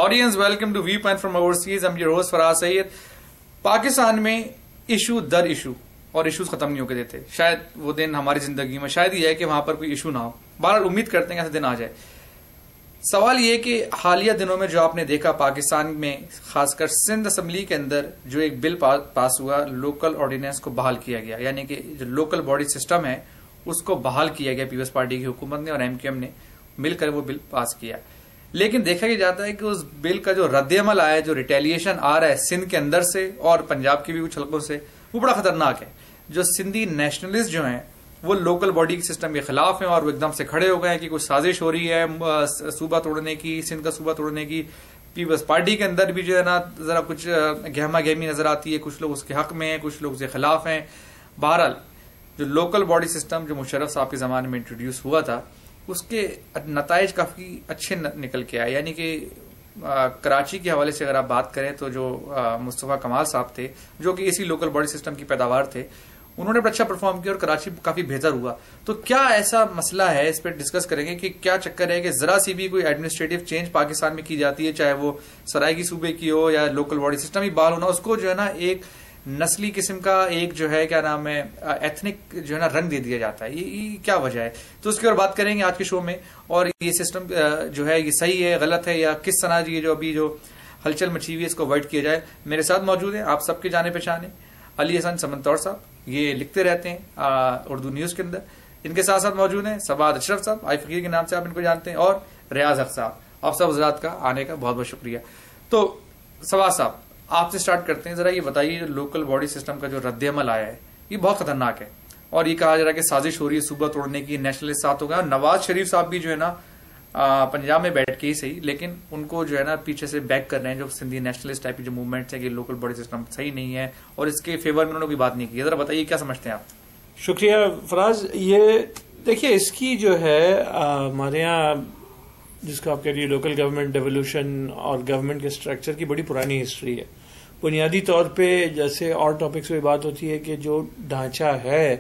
Audience, welcome to Viewpoint from Overseas. I'm your host فراز سید. پاکستان میں issue در issue اور issues ختم نہیں ہو کے دیتے. شاید وہ دن ہماری زندگی میں شاید یہ ہے کہ وہاں پر کوئی ایشو نہ ہو. بہرحال امید کرتے ہیں ایسا دن آ جائے. سوال یہ کہ حالیہ دنوں میں جو آپ نے دیکھا پاکستان میں خاص کر سندھ اسمبلی کے اندر جو ایک بل پاس ہوا, لوکل آرڈیننس کو بحال کیا گیا, یعنی کہ جو لوکل باڈی سسٹم ہے اس کو بحال کیا گیا پیپلز پارٹی کی حکومت نے اور ایم کیو ایم نے مل کر وہ بل پاس کیا. لیکن دیکھا یہ جاتا ہے کہ اس بل کا جو رد عمل آیا ہے, جو ریٹیلیشن آ رہا ہے سندھ کے اندر سے اور پنجاب کی بھی کچھ حلقوں سے, وہ بڑا خطرناک ہے. جو سندھی نیشنلسٹ جو ہیں وہ لوکل باڈی سسٹم کے خلاف ہیں اور وہ ایک دم سے کھڑے ہو گئے ہیں کہ کوئی سازش ہو رہی ہے صوبہ توڑنے کی, سندھ کا صوبہ توڑنے کی. پیپلز پارٹی کے اندر بھی جو ہے نا ذرا کچھ گہما گہمی نظر آتی ہے. کچھ لوگ اس کے حق میں ہیں, کچھ لوگ اس کے خلاف ہیں. بہرحال جو لوکل باڈی سسٹم جو مشرف صاحب کے زمانے میں انٹروڈیوس ہوا تھا اس کے نتائج کافی اچھے نکل کے آئے. یعنی کہ کراچی کے حوالے سے اگر آپ بات کریں تو جو مصطفیٰ کمال صاحب تھے جو کہ اسی لوکل باڈی سسٹم کی پیداوار تھے, انہوں نے بڑا اچھا پرفارم کیا اور کراچی کافی بہتر ہوا. تو کیا ایسا مسئلہ ہے, اس پہ ڈسکس کریں گے کہ کیا چکر ہے کہ ذرا سی بھی کوئی ایڈمنسٹریٹو چینج پاکستان میں کی جاتی ہے, چاہے وہ سرائیکی صوبے کی ہو یا لوکل باڈی سسٹم ہی بحال ہونا, اس کو جو ہے نا ایک نسلی قسم کا ایک جو ہے کیا نام ہے ایتھنک جو ہے نا رنگ دے دیا جاتا ہے. یہ کیا وجہ ہے؟ تو اس کی اور بات کریں گے آج کے شو میں. اور یہ سسٹم جو ہے یہ صحیح ہے, غلط ہے, یا کس طرح یہ جو ابھی جو ہلچل مچی ہوئی ہے اس کو اوائڈ کیا جائے. میرے ساتھ موجود ہیں آپ سب کے جانے پہچانے علی حسن سمنتور صاحب, یہ لکھتے رہتے ہیں اردو نیوز کے اندر. ان کے ساتھ ساتھ موجود ہیں سباد اشرف صاحب, آئی فقیر کے نام سے آپ ان کو جانتے ہیں, اور ریاض حق صاحب. آپ سب حضرات کا آنے کا بہت بہت شکریہ. تو سباد صاحب آپ سے سٹارٹ کرتے ہیں. ذرا یہ بتائیے جو لوکل باڈی سسٹم کا جو رد عمل آیا ہے یہ بہت خطرناک ہے, اور یہ کہا جا رہا ہے کہ سازش ہو رہی ہے صوبہ توڑنے کی, نیشنلسٹ ساتھ ہو گیا. اور نواز شریف صاحب بھی جو ہے نا پنجاب میں بیٹھ کے ہی صحیح, لیکن ان کو جو ہے نا پیچھے سے بیک کر رہے ہیں جو سندھی نیشنلسٹ ٹائپ کی جو موومنٹس ہیں کہ لوکل باڈی سسٹم صحیح نہیں ہے, اور اس کے فیور میں انہوں نے کوئی بات نہیں کی. ذرا بتائیے کیا سمجھتے ہیں آپ؟ شکریہ فراز. یہ دیکھیے اس کی جو ہے ہمارے یہاں جس کو آپ کہہ رہی لوکل گورنمنٹ ڈیولوشن اور گورنمنٹ کے اسٹرکچر کی بڑی پرانی ہسٹری ہے. بنیادی طور پہ جیسے اور ٹاپکس پہ بات ہوتی ہے کہ جو ڈھانچہ ہے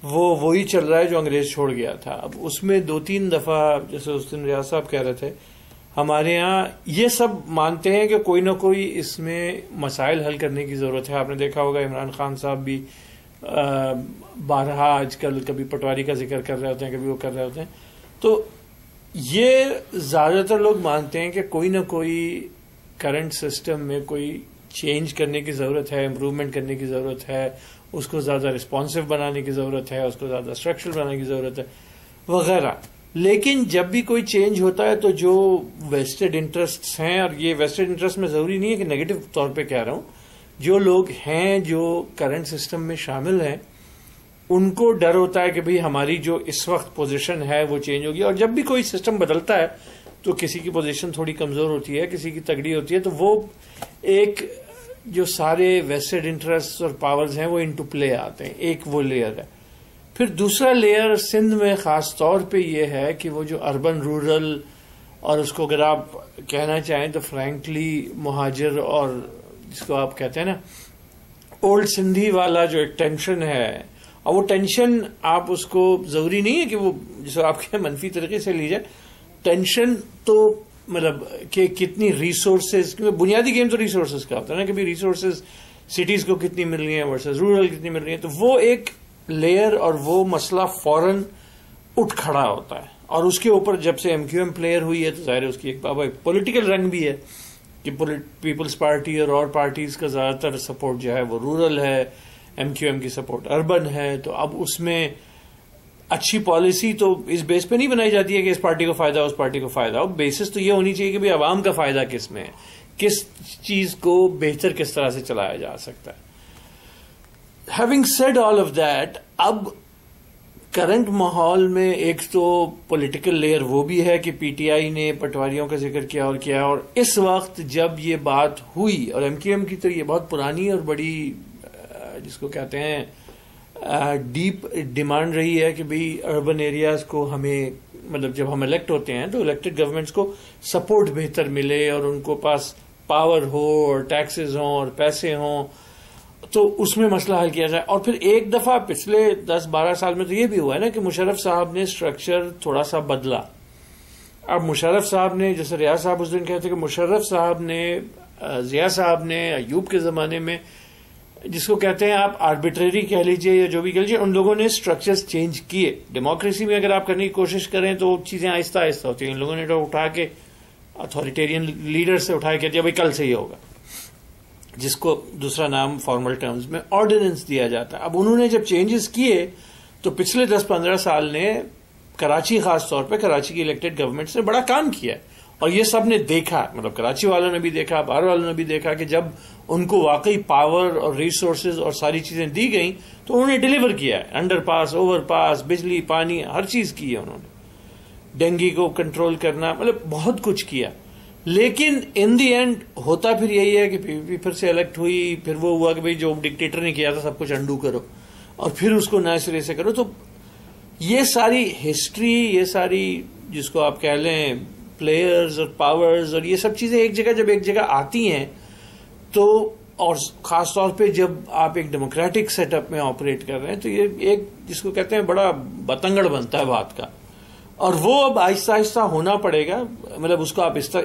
وہ وہی چل رہا ہے جو انگریز چھوڑ گیا تھا. اب اس میں 2-3 دفعہ جیسے اس دن ریاض صاحب کہہ رہے تھے, ہمارے ہاں یہ سب مانتے ہیں کہ کوئی نہ کوئی اس میں مسائل حل کرنے کی ضرورت ہے. آپ نے دیکھا ہوگا عمران خان صاحب بھی بارہا آج کل کبھی پٹواری کا ذکر کر رہے ہوتے ہیں, کبھی وہ کر رہے ہوتے ہیں. تو یہ زیادہ تر لوگ مانتے ہیں کہ کوئی نہ کوئی کرنٹ سسٹم میں کوئی چینج کرنے کی ضرورت ہے, امپروومنٹ کرنے کی ضرورت ہے, اس کو زیادہ رسپانسو بنانے کی ضرورت ہے, اس کو زیادہ اسٹرکچرل بنانے کی ضرورت ہے وغیرہ. لیکن جب بھی کوئی چینج ہوتا ہے تو جو ویسٹڈ انٹرسٹس ہیں, اور یہ ویسٹڈ انٹرسٹ میں ضروری نہیں ہے کہ نیگیٹو طور پہ کہہ رہا ہوں, جو لوگ ہیں جو کرنٹ سسٹم میں شامل ہیں ان کو ڈر ہوتا ہے کہ بھئی ہماری جو اس وقت پوزیشن ہے وہ چینج ہوگی. اور جب بھی کوئی سسٹم بدلتا ہے تو کسی کی پوزیشن تھوڑی کمزور ہوتی ہے, کسی کی تگڑی ہوتی ہے, تو وہ ایک جو سارے ویسٹڈ انٹرسٹ اور پاورز ہیں وہ انٹو پلے آتے ہیں. ایک وہ لیئر ہے. پھر دوسرا لیئر سندھ میں خاص طور پہ یہ ہے کہ وہ جو اربن رورل, اور اس کو اگر آپ کہنا چاہیں تو فرینکلی مہاجر, اور جس کو آپ کہتے ہیں نا اولڈ سندھی والا جو ایک ٹینشن ہے, اور وہ ٹینشن آپ اس کو ضروری نہیں ہے کہ وہ جس کو آپ کے منفی طریقے سے لی جائے. ٹینشن تو مطلب کہ کتنی ریسورسز, کیونکہ بنیادی گیم تو ریسورسز کا ہوتا ہے نا, کہ ریسورسز سٹیز کو کتنی مل رہی ہیں ورسز رورل کتنی مل رہی ہیں. تو وہ ایک لیئر اور وہ مسئلہ فوراً اٹھ کھڑا ہوتا ہے. اور اس کے اوپر جب سے ایم کیو ایم پلیئر ہوئی ہے تو ظاہر ہے اس کی ایک پولیٹیکل رنگ بھی ہے کہ پیپلز پارٹی اور پارٹیز کا زیادہ تر سپورٹ جو ہے وہ رورل ہے, ایم کیو ایم کی سپورٹ اربن ہے. تو اب اس میں اچھی پالیسی تو اس بیس پہ نہیں بنائی جاتی ہے کہ اس پارٹی کو فائدہ ہو اس پارٹی کو فائدہ ہو. بیسس تو یہ ہونی چاہیے کہ بھئی عوام کا فائدہ کس میں ہے, کس چیز کو بہتر کس طرح سے چلایا جا سکتا ہے. Having said all of that, اب کرنٹ ماحول میں ایک تو پولیٹیکل لیئر وہ بھی ہے کہ پی ٹی آئی نے پٹواریوں کا ذکر کیا اور کیا, اور اس وقت جب یہ بات ہوئی, اور ایم کیو ایم کی تو یہ بہت پرانی اور بڑی جس کو کہتے ہیں ڈیپ ڈیمانڈ رہی ہے کہ بھئی اربن ایریاز کو ہمیں مطلب جب ہم الیکٹ ہوتے ہیں تو الیکٹڈ گورنمنٹس کو سپورٹ بہتر ملے, اور ان کو پاس پاور ہو اور ٹیکسز ہوں اور پیسے ہوں, تو اس میں مسئلہ حل کیا جائے. اور پھر ایک دفعہ پچھلے 10-12 سال میں تو یہ بھی ہوا ہے نا کہ مشرف صاحب نے اسٹرکچر تھوڑا سا بدلا, اب مشرف صاحب نے، جیسے ریاض صاحب اس دن کہتے کہ مشرف صاحب نے، ضیاء صاحب نے، ایوب کے زمانے میں، جس کو کہتے ہیں آپ آربیٹری کہہ لیجئے یا جو بھی کہہ لیجئے، ان لوگوں نے اسٹرکچرز چینج کیے. ڈیموکریسی میں اگر آپ کرنے کی کوشش کریں تو چیزیں آہستہ آہستہ ہوتی ہیں. ان لوگوں نے تو اٹھا کے اتھارٹیرین لیڈر سے اٹھا کے دیا بھائی کل سے یہ ہوگا، جس کو دوسرا نام فارمل ٹرمز میں آرڈیننس دیا جاتا ہے. اب انہوں نے جب چینجز کیے تو پچھلے 10-15 سال نے کراچی، خاص طور پہ کراچی کی الیکٹڈ گورنمنٹ نے بڑا کام کیا ہے، اور یہ سب نے دیکھا، مطلب کراچی والوں نے بھی دیکھا، باہر والوں نے بھی دیکھا کہ جب ان کو واقعی پاور اور ریسورسز اور ساری چیزیں دی گئیں تو انہوں نے ڈیلیور کیا ہے. انڈر پاس، اوور پاس، بجلی، پانی، ہر چیز کی ہے انہوں نے. ڈینگی کو کنٹرول کرنا، مطلب بہت کچھ کیا. لیکن ان دی اینڈ ہوتا پھر یہی ہے کہ پی پی پھر سے الیکٹ ہوئی، پھر وہ ہوا کہ بھئی جو ڈکٹیٹر نے کیا تھا سب کچھ انڈو کرو اور پھر اس کو نئے سرے سے کرو. تو یہ ساری ہسٹری، یہ ساری جس کو آپ کہہ لیں پلیئرز اور پاورز اور یہ سب چیزیں ایک جگہ جب ایک جگہ آتی ہیں تو، اور خاص طور پہ جب آپ ایک ڈیموکریٹک سیٹ اپ میں آپریٹ کر رہے ہیں تو یہ ایک جس کو کہتے ہیں بڑا بتنگڑ بنتا ہے بات کا، اور وہ اب آہستہ آہستہ ہونا پڑے گا. مطلب اس کو آپ اس طرح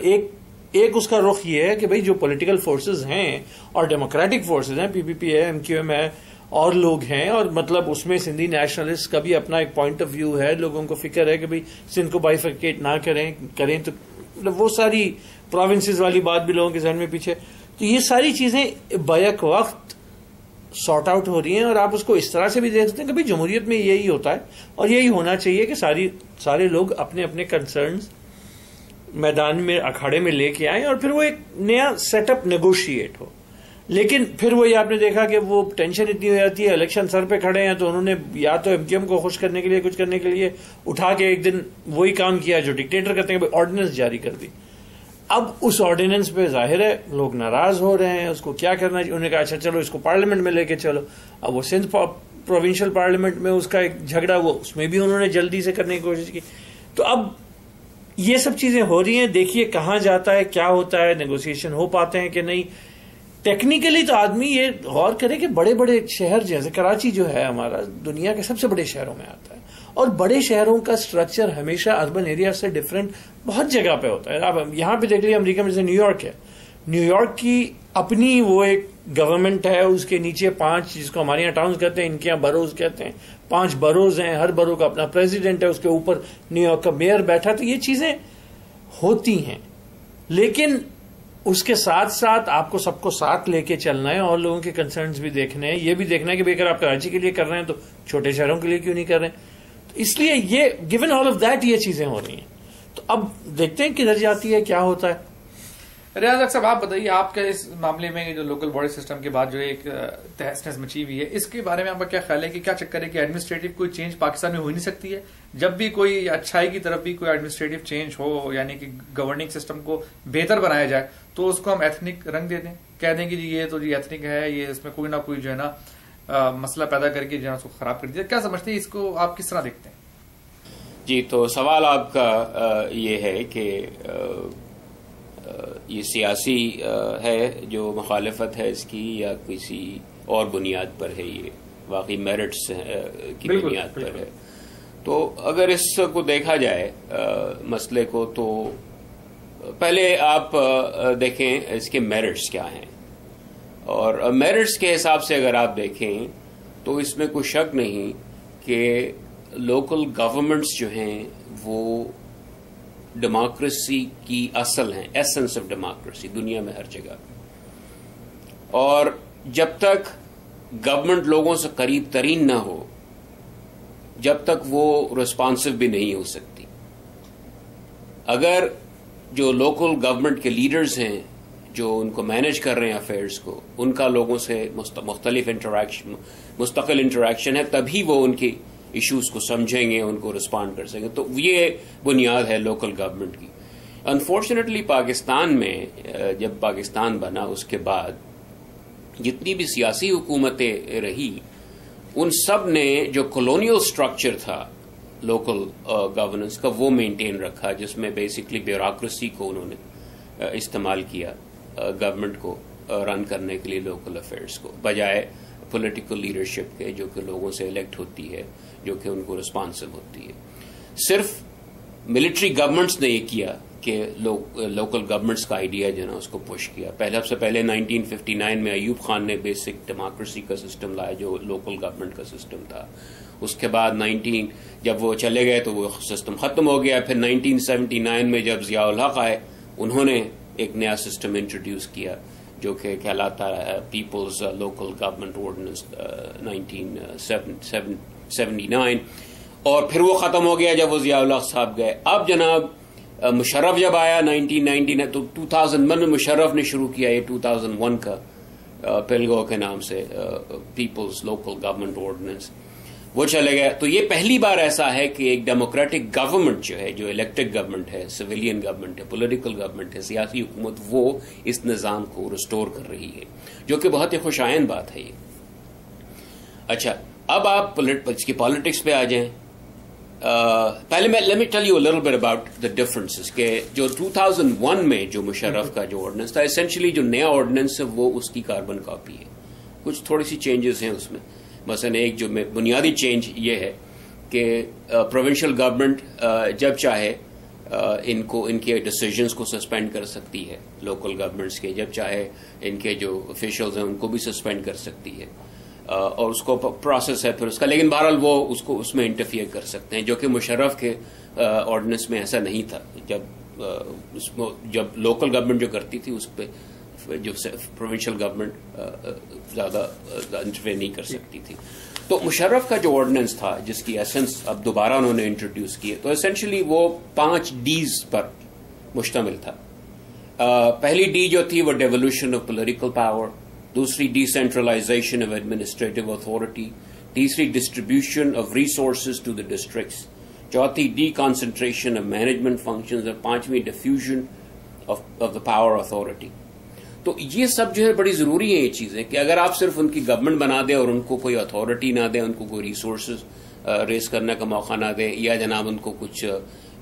ایک اس کا رخ یہ ہے کہ بھئی جو پولیٹیکل فورسز ہیں اور ڈیموکریٹک فورسز ہیں، پی پی پی ہے، ایم کیو ایم ہے اور لوگ ہیں، اور مطلب اس میں سندھی نیشنلسٹ کا بھی اپنا ایک پوائنٹ آف ویو ہے، لوگوں کو فکر ہے کہ بھئی سندھ کو بائیفرکیٹ نہ کریں تو مطلب وہ ساری پروونسز والی بات بھی لوگوں کے ذہن میں پیچھے. تو یہ ساری چیزیں بیک وقت سارٹ آؤٹ ہو رہی ہیں، اور آپ اس کو اس طرح سے بھی دیکھ سکتے ہیں کہ بھئی جمہوریت میں یہی ہوتا ہے اور یہی ہونا چاہیے کہ سارے لوگ اپنے اپنے کنسرنز میدان میں، اکھاڑے میں لے کے آئیں اور پھر وہ ایک نیا سیٹ اپ نیگوشیٹ ہو. لیکن پھر وہی آپ نے دیکھا کہ وہ ٹینشن اتنی ہو جاتی ہے، الیکشن سر پہ کھڑے ہیں تو انہوں نے یا تو ایم کیو ایم کو خوش کرنے کے لیے کچھ کرنے کے لیے اٹھا کے ایک دن وہی کام کیا جو ڈکٹیٹر کرتے ہیں، آرڈیننس جاری کر دی. اب اس آرڈیننس پہ ظاہر ہے لوگ ناراض ہو رہے ہیں، اس کو کیا کرنا ہے. انہوں نے کہا اچھا چلو اس کو پارلیمنٹ میں لے کے چلو. اب وہ سندھ پروونشل پارلیمنٹ میں اس کا ایک جھگڑا، وہ اس میں بھی انہوں نے جلدی سے کرنے کی کوشش کی. تو اب یہ سب چیزیں ہو رہی ہیں. دیکھیے کہاں جاتا ہے، کیا ہوتا ہے، نیگوسیشن ہو پاتے ہیں کہ نہیں. ٹیکنیکلی تو آدمی یہ غور کرے کہ بڑے بڑے شہر جیسے کراچی جو ہے ہمارا دنیا کے سب سے بڑے شہروں میں آتا ہے، اور بڑے شہروں کا سٹرکچر ہمیشہ اربن ایریا سے ڈفرینٹ بہت جگہ پہ ہوتا ہے. اب یہاں پہ دیکھ لیجیے امریکہ میں جیسے نیو یارک ہے، نیو یارک کی اپنی وہ ایک گورنمنٹ ہے، اس کے نیچے 5 جس کو ہمارے یہاں ٹاؤنز کہتے ہیں، ان کے یہاں بروز کہتے ہیں، 5 بروز ہیں، ہر برو کا اپنا پریزیڈنٹ ہے، اس کے اوپر نیو یارک کا میئر بیٹھا. تو یہ چیزیں ہوتی ہیں، لیکن اس کے ساتھ ساتھ آپ کو سب کو ساتھ لے کے چلنا ہے اور لوگوں کے کنسرنز بھی دیکھنے ہیں. یہ بھی دیکھنا ہے کہ اگر آپ کراچی کے لیے کر رہے ہیں تو چھوٹے شہروں کے لیے کیوں نہیں کر رہے ہیں. تو اس لیے یہ گیون آل آف دیٹ یہ چیزیں ہو رہی ہیں. تو اب دیکھتے ہیں کدھر جاتی ہے، کیا ہوتا ہے. ریاض صاحب آپ بتائیے، آپ کا اس معاملے میں جو لوکل باڈی سسٹم کے بعد جو ایک تہس نہس مچی ہوئی ہے، اس کے بارے میں آپ کا کیا خیال ہے کہ کیا چکر ہے کہ ایڈمنسٹریٹو کوئی چینج پاکستان میں ہو نہیں سکتی ہے؟ جب بھی کوئی اچھائی کی طرف بھی کوئی ایڈمنسٹریٹو چینج ہو، یعنی کہ گورننگ سسٹم کو بہتر بنایا جائے، تو اس کو ہم ایتھنک رنگ دے دیں، کہہ دیں کہ جی یہ تو جی ایتھنک ہے، یہ اس میں کوئی نہ کوئی جو ہے نا مسئلہ پیدا کر کے جو ہے اس کو خراب کر دیا. کیا سمجھتے ہیں اس کو، آپ کس طرح دیکھتے ہیں؟ جی، تو سوال آپ کا یہ ہے کہ یہ سیاسی ہے جو مخالفت ہے اس کی، یا کسی اور بنیاد پر ہے؟ یہ واقعی میرٹس کی بنیاد پر ہے. تو اگر اس کو دیکھا جائے مسئلے کو، تو پہلے آپ دیکھیں اس کے میرٹس کیا ہیں. اور میرٹس کے حساب سے اگر آپ دیکھیں تو اس میں کوئی شک نہیں کہ لوکل گورنمنٹس جو ہیں وہ ڈیموکریسی کی اصل ہیں، ایسنس آف ڈیموکریسی دنیا میں ہر جگہ. اور جب تک گورنمنٹ لوگوں سے قریب ترین نہ ہو، جب تک وہ ریسپانسو بھی نہیں ہو سکتی. اگر جو لوکل گورنمنٹ کے لیڈرز ہیں جو ان کو مینج کر رہے ہیں افیئرز کو، ان کا لوگوں سے مستقل انٹریکشن ہے، تبھی وہ ان کی ایشوز کو سمجھیں گے، ان کو رسپونڈ کر سکیں. تو یہ بنیاد ہے لوکل گورنمنٹ کی. انفارچونیٹلی پاکستان میں جب پاکستان بنا اس کے بعد جتنی بھی سیاسی حکومتیں رہی، ان سب نے جو کولونیل سٹرکچر تھا لوکل گورننس کا وہ مینٹین رکھا، جس میں بیسکلی بیوروکریسی کو انہوں نے استعمال کیا گورنمنٹ کو رن کرنے کے لیے، لوکل افیئرس کو، بجائے پولیٹیکل لیڈرشپ کے جو کہ لوگوں سے الیکٹ ہوتی ہے، جو کہ ان کو ریسپانسو ہوتی ہے. صرف ملٹری گورنمنٹس نے یہ کیا کہ لوکل گورنمنٹس کا آئیڈیا جو ہے نا اس کو پش کیا. سب سے پہلے 1959 میں ایوب خان نے بیسک ڈیموکریسی کا سسٹم لایا جو لوکل گورنمنٹ کا سسٹم تھا. اس کے بعد جب وہ چلے گئے تو وہ سسٹم ختم ہو گیا. پھر 1979 میں جب ضیاء الحق آئے انہوں نے ایک نیا سسٹم انٹروڈیوس کیا جو کہ کہلاتا ہے پیپلز لوکل گورنمنٹ آرڈیننس 1979, اور پھر وہ ختم ہو گیا جب وہ ضیاء الحق صاحب گئے. اب جناب مشرف جب آیا 1999 تو 2001 میں مشرف نے شروع کیا یہ 2001 کا پیلگو کے نام سے پیپلز لوکل گورنمنٹ آرڈیننس. وہ چلے گئے. تو یہ پہلی بار ایسا ہے کہ ایک ڈیموکریٹک گورنمنٹ جو ہے, جو الیکٹڈ گورنمنٹ ہے, سویلین گورنمنٹ ہے, پولیٹیکل گورنمنٹ ہے, سیاسی حکومت, وہ اس نظام کو ریسٹور کر رہی ہے, جو کہ بہت ہی خوش آئند بات ہے یہ. اچھا, اب آپ اس کی پالیٹکس پہ آ جائیں. پہلے میں let me tell you a little bit about the differences کہ جو 2001 میں جو مشرف کا جو آرڈیننس تھا, اسینشلی جو نیا آرڈیننس ہے وہ اس کی کاربن کاپی ہے. کچھ تھوڑی سی چینجز ہیں اس میں. مثلا ایک جو بنیادی چینج یہ ہے کہ پروونشل گورنمنٹ جب چاہے ان کے ڈیسیجنز کو سسپینڈ کر سکتی ہے, لوکل گورنمنٹس کے جب چاہے ان کے جو آفیشلز ہیں ان کو بھی سسپینڈ کر سکتی ہے, اور اس کو پروسیس ہے پھر اس کا. لیکن بہرحال وہ اس میں انٹرفیئر کر سکتے ہیں, جو کہ مشرف کے آرڈیننس میں ایسا نہیں تھا. جب لوکل گورنمنٹ جو کرتی تھی اس پہ جو پروونشل گورنمنٹ زیادہ انٹرفیئر نہیں کر سکتی تھی. تو مشرف کا جو آرڈیننس تھا جس کی ایسنس اب دوبارہ انہوں نے انٹروڈیوس کی ہے, تو اسینشلی وہ 5 ڈیز پر مشتمل تھا. پہلی ڈی جو تھی وہ ڈیولوشن آف پولیٹیکل پاور, دوسری decentralisation of administrative authority, تیسری distribution of resources to the districts, چوتھی deconcentration of management functions, اور پانچویں diffusion of the power authority. تو یہ سب جو ہے بڑی ضروری ہیں یہ چیزیں, کہ اگر آپ صرف ان کی گورنمنٹ بنا دیں اور ان کو کوئی اتھارٹی نہ دیں, ان کو کوئی ریسورسز ریز کرنے کا موقع نہ دیں, یا جناب ان کو کچھ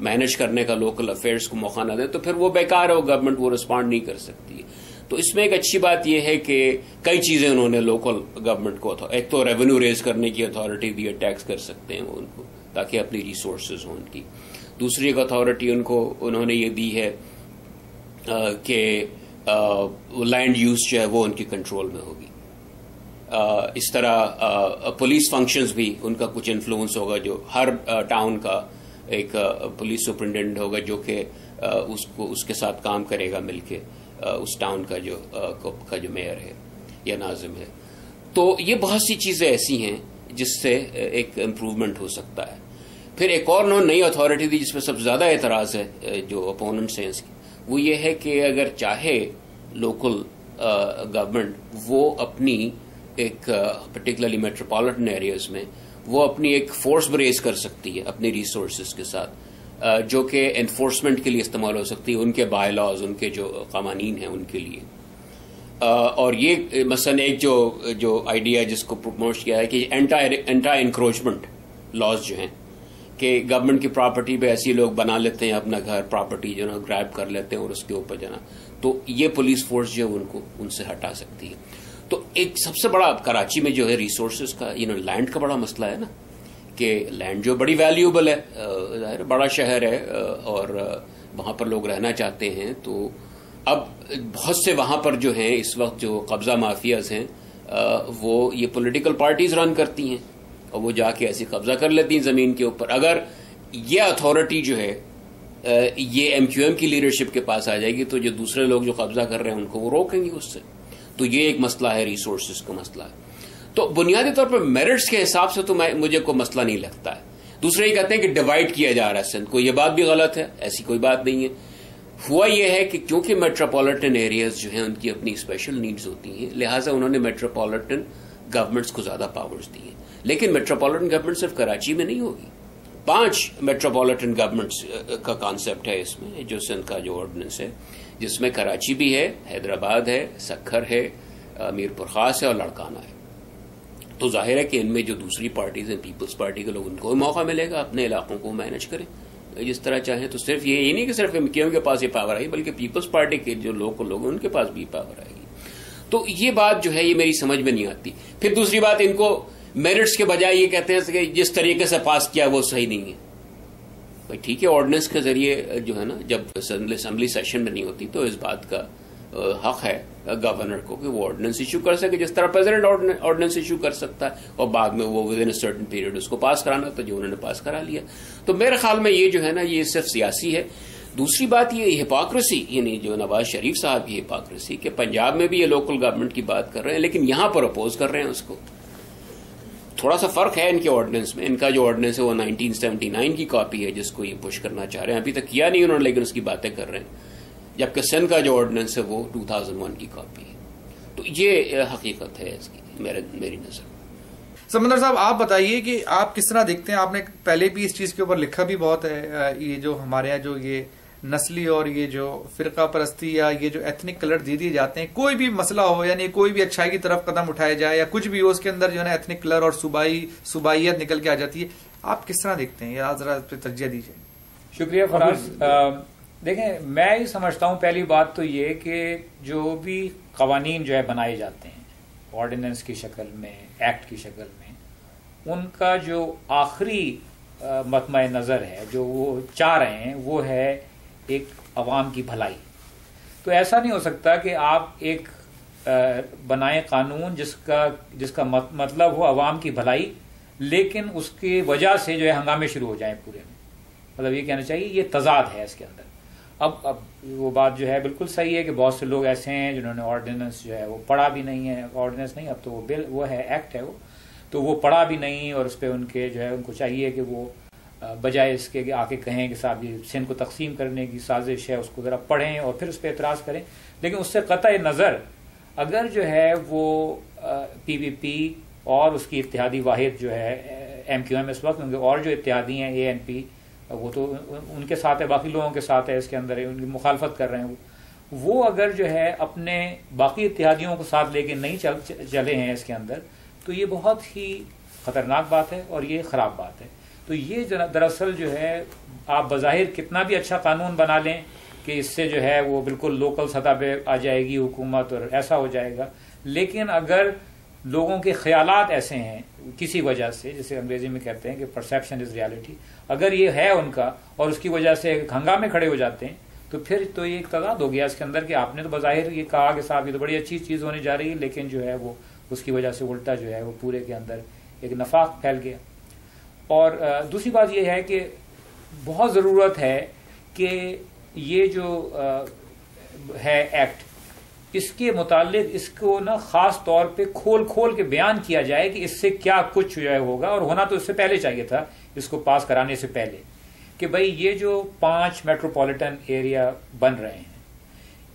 مینج کرنے کا لوکل افیئرس کو موقع نہ دیں, تو پھر وہ بیکار ہے, وہ گورنمنٹ وہ رسپونڈ نہیں کر سکتی. تو اس میں ایک اچھی بات یہ ہے کہ کئی چیزیں انہوں نے لوکل گورنمنٹ کو, ایک تو ریونیو ریز کرنے کی اتھارٹی دی ہے, ٹیکس کر سکتے ہیں وہ ان کو تاکہ اپنی ریسورسز ہوں ان کی. دوسری ایک اتھارٹی انہوں نے یہ دی ہے کہ لینڈ یوز جو ہے وہ ان کی کنٹرول میں ہوگی. اس طرح پولیس فنکشنز بھی ان کا کچھ انفلوئنس ہوگا, جو ہر ٹاؤن کا ایک پولیس سپرنٹینڈنٹ ہوگا جو کہ اس کے ساتھ کام کرے گا مل کے, اس ٹاؤن کا جو میئر ہے یا ناظم ہے. تو یہ بہت سی چیزیں ایسی ہیں جس سے ایک امپروومنٹ ہو سکتا ہے. پھر ایک اور نئی اتھارٹی دی جس پہ سب سے زیادہ اعتراض ہے جو اپوننٹس ہیں اس کی, وہ یہ ہے کہ اگر چاہے لوکل گورنمنٹ وہ اپنی ایک پرٹیکولرلی میٹروپولیٹن ایریاز میں وہ اپنی ایک فورس ریز کر سکتی ہے اپنی ریسورسز کے ساتھ, جو کہ انفورسمنٹ کے لیے استعمال ہو سکتی ہے, ان کے بائی لاز, ان کے جو قوانین ہیں ان کے لیے. اور یہ مثلا ایک جو آئیڈیا جس کو پروموٹ کیا ہے کہ اینٹی انکروچمنٹ لاز جو ہیں, کہ گورنمنٹ کی پراپرٹی پہ ایسے لوگ بنا لیتے ہیں اپنا گھر, پراپرٹی جو نا گریب کر لیتے ہیں اور اس کے اوپر جو نا, تو یہ پولیس فورس جو ہے ان سے ہٹا سکتی ہے. تو ایک سب سے بڑا کراچی میں جو ہے ریسورسز کا لینڈ کا بڑا مسئلہ ہے نا, کہ لینڈ جو بڑی ویلیوبل ہے, ظاہر بڑا شہر ہے اور وہاں پر لوگ رہنا چاہتے ہیں. تو اب بہت سے وہاں پر جو ہیں اس وقت جو قبضہ مافیاز ہیں وہ یہ پولیٹیکل پارٹیز رن کرتی ہیں اور وہ جا کے ایسی قبضہ کر لیتی ہیں زمین کے اوپر. اگر یہ اتھارٹی جو ہے یہ MQM کی لیڈرشپ کے پاس آ جائے گی تو جو دوسرے لوگ جو قبضہ کر رہے ہیں ان کو وہ روکیں گے اس سے. تو یہ ایک مسئلہ ہے, ریسورسز کا مسئلہ ہے. تو بنیادی طور پر میرٹس کے حساب سے تو مجھے کوئی مسئلہ نہیں لگتا ہے. دوسرے یہ کہتے ہیں کہ ڈیوائڈ کیا جا رہا ہے سندھ کو, یہ بات بھی غلط ہے, ایسی کوئی بات نہیں ہے. ہوا یہ ہے کہ کیونکہ میٹروپولیٹن ایریاز جو ہیں ان کی اپنی اسپیشل نیڈز ہوتی ہیں, لہٰذا انہوں نے میٹروپولیٹن گورنمنٹس کو زیادہ پاورز دی ہیں. لیکن میٹروپولیٹن گورنمنٹ صرف کراچی میں نہیں ہوگی, 5 میٹروپولیٹن گورنمنٹس کا کانسیپٹ ہے اس میں جو سندھ کا جو آرڈیننس ہے, جس میں کراچی بھی ہے, حیدرآباد ہے, سکھر ہے, میرپور خاص ہے اور لڑکانہ ہے. تو ظاہر ہے کہ ان میں جو دوسری پارٹیز ہیں, پیپلز پارٹی کے لوگ, ان کو بھی موقع ملے گا اپنے علاقوں کو مینج کریں جس طرح چاہیں. تو صرف یہ نہیں کہ صرف MQM کے پاس یہ پاور آئی, بلکہ پیپلز پارٹی کے جو لوکل لوگ ہیں ان کے پاس بھی پاور آئے گی. تو یہ بات جو ہے یہ میری سمجھ میں نہیں آتی. پھر دوسری بات, ان کو میرٹس کے بجائے یہ کہتے ہیں کہ جس طریقے سے پاس کیا وہ صحیح نہیں ہے. بھائی ٹھیک ہے، آرڈیننس کے ذریعے جو ہے نا، جب اسمبلی سیشن میں نہیں ہوتی تو اس بات کا حق ہے گورنر کو کہ وہ آرڈیننس ایشو کر سکے، جس طرح پریزیڈنٹ آرڈیننس ایشو کر سکتا ہے، اور بعد میں وہ ود ان سرٹن پیریڈ اس کو پاس کرانا تھا، جو انہوں نے پاس کرا لیا. تو میرے خیال میں یہ جو ہے نا، یہ صرف سیاسی ہے. دوسری بات یہ ہپوکریسی، یعنی جو نواز شریف صاحب کی ہپوکریسی کہ پنجاب میں بھی یہ لوکل گورنمنٹ کی بات کر رہے ہیں لیکن یہاں پر اپوز کر رہے ہیں اس کو. تھوڑا سا فرق ہے ان کے آرڈیننس میں. ان کا جو آرڈیننس ہے وہ 1979 کی کاپی ہے جس کو یہ پش کرنا چاہ رہے ہیں. ابھی تک کیا نہیں انہوں نے، لیکن اس کی باتیں کر رہے ہیں. جبکہ سندھ کا جو آرڈیننس ہے وہ 2001 کی کاپی ہے. تو یہ حقیقت ہے اس کی میری نظر میں. سمندر صاحب آپ بتائیے کہ آپ کس طرح دیکھتے ہیں، آپ نے پہلے بھی اس چیز کے اوپر لکھا بھی بہت ہے، یہ جو ہمارے یہاں جو یہ نسلی اور یہ جو فرقہ پرستی یا یہ جو ایتھنک کلر دے دیے جاتے ہیں، کوئی بھی مسئلہ ہو، یعنی کوئی بھی اچھائی کی طرف قدم اٹھایا جائے یا کچھ بھی ہو، اس کے اندر جو ہے نا ایتھنک کلر اور صوبائیت نکل کے آ جاتی ہے. آپ کس طرح دیکھتے ہیں، یا ذرا اس پہ ترجیح دیجیے. شکریہ فراز. دیکھیں، میں یہ سمجھتا ہوں پہلی بات تو یہ کہ جو بھی قوانین جو ہے بنائے جاتے ہیں آرڈیننس کی شکل میں، ایکٹ کی شکل میں، ان کا جو آخری مطمع نظر ہے، جو وہ چاہ رہے ہیں، وہ ہے ایک عوام کی بھلائی. تو ایسا نہیں ہو سکتا کہ آپ ایک بنائیں قانون جس کا مطلب ہو عوام کی بھلائی، لیکن اس کی وجہ سے جو ہے ہنگامے شروع ہو جائیں پورے میں. مطلب یہ کہنا چاہیے یہ تضاد ہے اس کے اندر. اب وہ بات جو ہے بالکل صحیح ہے کہ بہت سے لوگ ایسے ہیں جنہوں نے آرڈیننس جو ہے وہ پڑھا بھی نہیں ہے. آرڈیننس نہیں، اب تو وہ بل وہ ہے، ایکٹ ہے وہ، تو وہ پڑھا بھی نہیں، اور اس پہ ان کے جو ہے ان کو چاہیے کہ وہ بجائے اس کے آ کے کہیں کہ صاحب یہ سندھ کو تقسیم کرنے کی سازش ہے، اس کو ذرا پڑھیں اور پھر اس پہ اعتراض کریں. لیکن اس سے قطع نظر اگر جو ہے وہ پی وی پی اور اس کی اتحادی واحد جو ہے ایم کیو ایم اس وقت، اور جو اتحادی ہیں اے این پی، وہ تو ان کے ساتھ ہے، باقی لوگوں کے ساتھ ہے، اس کے اندر ان کی مخالفت کر رہے ہیں، وہ اگر جو ہے اپنے باقی اتحادیوں کو ساتھ لے کے نہیں چلے ہیں اس کے اندر، تو یہ بہت ہی خطرناک بات ہے اور یہ خراب بات ہے. تو یہ دراصل جو ہے آپ بظاہر کتنا بھی اچھا قانون بنا لیں کہ اس سے جو ہے وہ بالکل لوکل سطح پہ آ جائے گی حکومت اور ایسا ہو جائے گا، لیکن اگر لوگوں کے خیالات ایسے ہیں کسی وجہ سے، جسے انگریزی میں کہتے ہیں کہ پرسیپشن از ریالٹی، اگر یہ ہے ان کا اور اس کی وجہ سے ہنگامے کھڑے ہو جاتے ہیں، تو پھر تو یہ ایک تضاد ہو گیا اس کے اندر کہ آپ نے تو بظاہر یہ کہا کہ صاحب یہ تو بڑی اچھی چیز ہونے جا رہی ہے، لیکن جو ہے وہ اس کی وجہ سے الٹا جو ہے وہ پورے کے اندر ایک نفاق پھیل گیا. اور دوسری بات یہ ہے کہ بہت ضرورت ہے کہ یہ جو ہے ایکٹ، اس کے متعلق اس کو نا خاص طور پہ کھول کے بیان کیا جائے کہ اس سے کیا کچھ جو ہے ہوگا، اور ہونا تو اس سے پہلے چاہیے تھا، اس کو پاس کرانے سے پہلے، کہ بھئی یہ جو 5 میٹروپولیٹن ایریا بن رہے ہیں،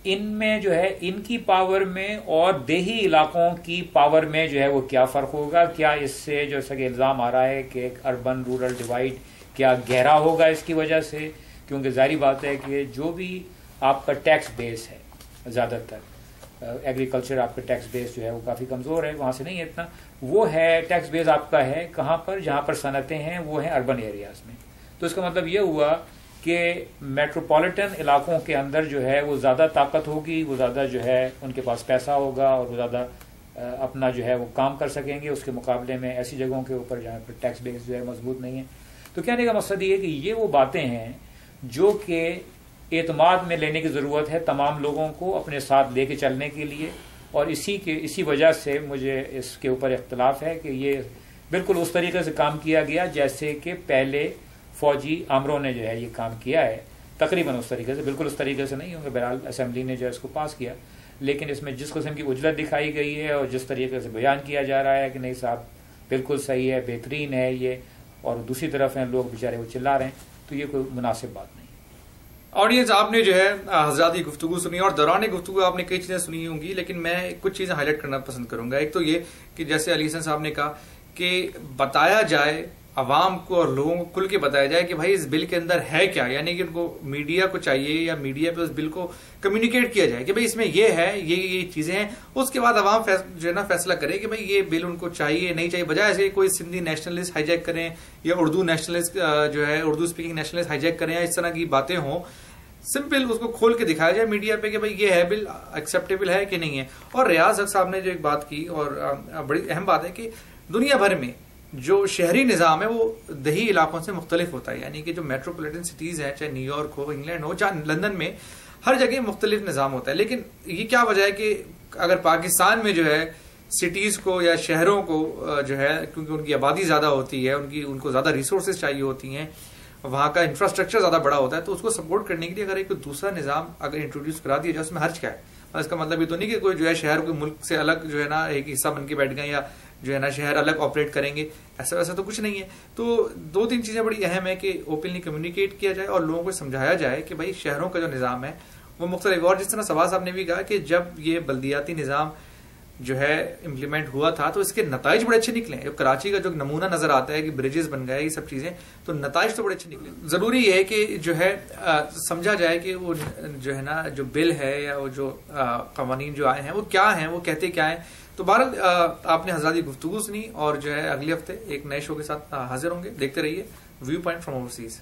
ان میں جو ہے ان کی پاور میں اور دیہی علاقوں کی پاور میں جو ہے وہ کیا فرق ہوگا. کیا اس سے جو کہ الزام آ رہا ہے کہ ایک اربن رورل ڈیوائڈ کیا گہرا ہوگا اس کی وجہ سے، کیونکہ ظاہری بات ہے کہ جو بھی آپ کا ٹیکس بیس ہے، زیادہ تر ایگریکلچر آپ کا ٹیکس بیس جو ہے وہ کافی کمزور ہے، وہاں سے نہیں ہے اتنا، وہ ہے ٹیکس بیس آپ کا ہے کہاں پر، جہاں پر صنعتیں ہیں وہ ہیں اربن ایریاز میں. تو اس کا مطلب یہ ہوا کہ میٹروپولیٹن علاقوں کے اندر جو ہے وہ زیادہ طاقت ہوگی، وہ زیادہ جو ہے ان کے پاس پیسہ ہوگا اور وہ زیادہ اپنا جو ہے وہ کام کر سکیں گے، اس کے مقابلے میں ایسی جگہوں کے اوپر جہاں پر ٹیکس بیس جو ہے مضبوط نہیں ہے. تو کہنے کا مقصد یہ ہے کہ یہ وہ باتیں ہیں جو کہ اعتماد میں لینے کی ضرورت ہے تمام لوگوں کو اپنے ساتھ لے کے چلنے کے لیے، اور اسی وجہ سے مجھے اس کے اوپر اختلاف ہے کہ یہ بالکل اس طریقے سے کام کیا گیا جیسے کہ پہلے فوجی آمروں نے جو ہے یہ کام کیا ہے، تقریباً اس طریقے سے، بالکل اس طریقے سے نہیں ہوں گے، بہرحال اسمبلی نے جو ہے اس کو پاس کیا، لیکن اس میں جس قسم کی اجلت دکھائی گئی ہے اور جس طریقے سے بیان کیا جا رہا ہے کہ نہیں صاحب بالکل صحیح ہے، بہترین ہے یہ، اور دوسری طرف ہیں لوگ بیچارے وہ چلا رہے ہیں، تو یہ کوئی مناسب بات نہیں. آڈینس آپ نے جو ہے حضرات کی گفتگو سنی اور دوران گفتگو آپ نے کئی چیزیں سنی ہوں گی، لیکن میں کچھ چیزیں ہائی لائٹ کرنا پسند کروں گا. ایک تو یہ کہ جیسے علی حسن صاحب نے کہا کہ بتایا جائے عوام کو اور لوگوں کو کھل کے بتایا جائے کہ بھائی اس بل کے اندر ہے کیا، یعنی کہ ان کو میڈیا کو چاہیے یا میڈیا پہ اس بل کو کمیونیکیٹ کیا جائے کہ بھائی اس میں یہ ہے، یہ چیزیں ہیں. اس کے بعد عوام جو ہے نا فیصلہ کرے کہ بھائی یہ بل ان کو چاہیے نہیں چاہیے، بجائے ایسے کوئی سندھی نیشنلسٹ ہائی جیک کریں یا اردو نیشنلسٹ جو ہے Urdu speaking nationalist high Jack کریں یا اس طرح کی باتیں ہوں. سمپل اس کو کھول کے دکھایا جائے میڈیا پہ کہ بھائی یہ ہے بل ایکسیپٹیبل ہے کہ نہیں ہے. اور ریاض حق صاحب نے جو ایک بات کی اور بڑی اہم بات ہے کہ دنیا بھر میں جو شہری نظام ہے وہ دیہی علاقوں سے مختلف ہوتا ہے. یعنی کہ جو میٹروپولیٹن سٹیز ہیں, چاہے نیو یارک ہو, انگلینڈ ہو, چاہے لندن میں, ہر جگہ مختلف نظام ہوتا ہے. لیکن یہ کیا وجہ ہے کہ اگر پاکستان میں جو ہے سٹیز کو یا شہروں کو جو ہے, کیونکہ ان کی آبادی زیادہ ہوتی ہے, ان کو زیادہ ریسورسز چاہیے ہوتی ہیں, وہاں کا انفراسٹرکچر زیادہ بڑا ہوتا ہے, تو اس کو سپورٹ کرنے کے لیے اگر ایک دوسرا نظام اگر انٹروڈیوس کرا دیا جائے, اس میں حرج کیا ہے؟ اس کا مطلب یہ تو نہیں کہ کوئی جو ہے شہر کوئی ملک سے الگ جو ہے نا ایک حصہ بن کے بیٹھ گئے, یا جو ہے نا شہر الگ آپریٹ کریں گے, ایسا ویسا تو کچھ نہیں ہے. تو 2-3 چیزیں بڑی اہم ہے کہ اوپنلی کمیونیکیٹ کیا جائے اور لوگوں کو سمجھایا جائے کہ بھائی شہروں کا جو نظام ہے وہ مختلف. اور جس طرح سوا صاحب نے بھی کہا کہ جب یہ بلدیاتی نظام جو ہے امپلیمنٹ ہوا تھا تو اس کے نتائج بڑے اچھے نکلے. کراچی کا جو نمونہ نظر آتا ہے کہ بریجز بن گئے, یہ سب چیزیں, تو نتائج تو بڑے اچھے نکلے. ضروری ہے کہ جو ہے سمجھا جائے کہ وہ جو ہے نا جو بل ہے یا وہ جو قوانین جو آئے ہیں وہ کیا ہیں, وہ کہتے کیا ہیں. تو بہرحال آپ نے حضرات گفتگو سنی, اور جو ہے اگلے ہفتے ایک نئے شو کے ساتھ حاضر ہوں گے. دیکھتے رہیے ویو پوائنٹ فرام اوورسیز.